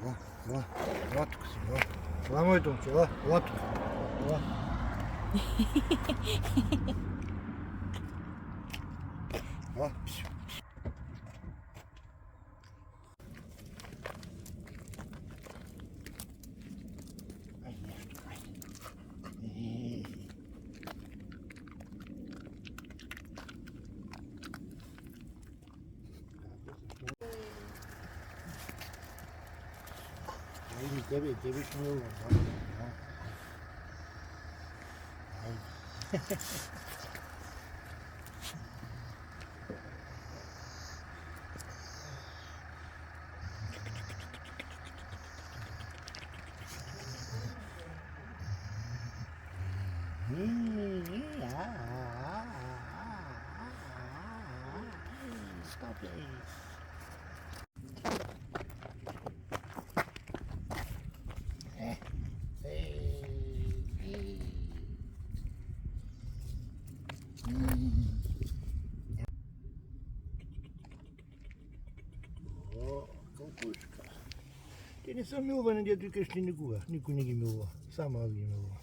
Ела тук си, ела. Ела, моето момче, ела тук. Ела. Ела, пишу. Ай, нещо, айде. Тебе ще милвам. Stop it. О, кълкушка. Те не са милвани, дето викаш ти никога. Никой не ги милва. Само аз ги милва.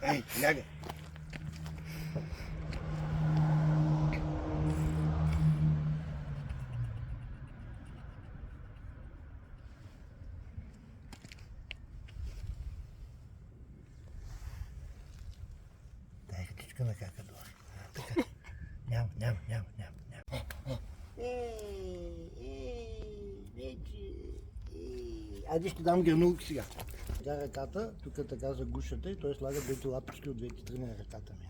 Ей, лягай. Дай птичка на какадора. Така. Няма. Айде ще дам гранулки сега. Тя ръката, тук е така за гушата и той слага двете лапички от двете страни на ръката ми.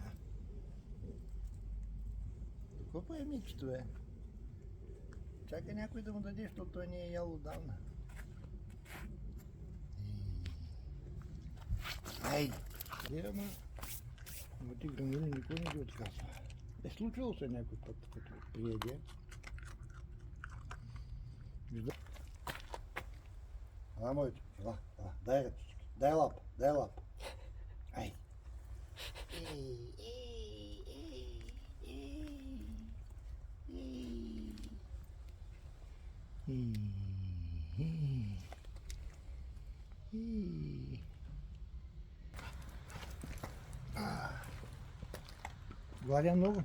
Какво е мичето, бе? Чака някой да му даде, защото той не е ял отдавна. Айде! Ама ти гранули никой не ги отказва. Случвало се някой път, като приеде. Ела, моето, ела, дай ръчички, дай лапа. Ай. Гладя много.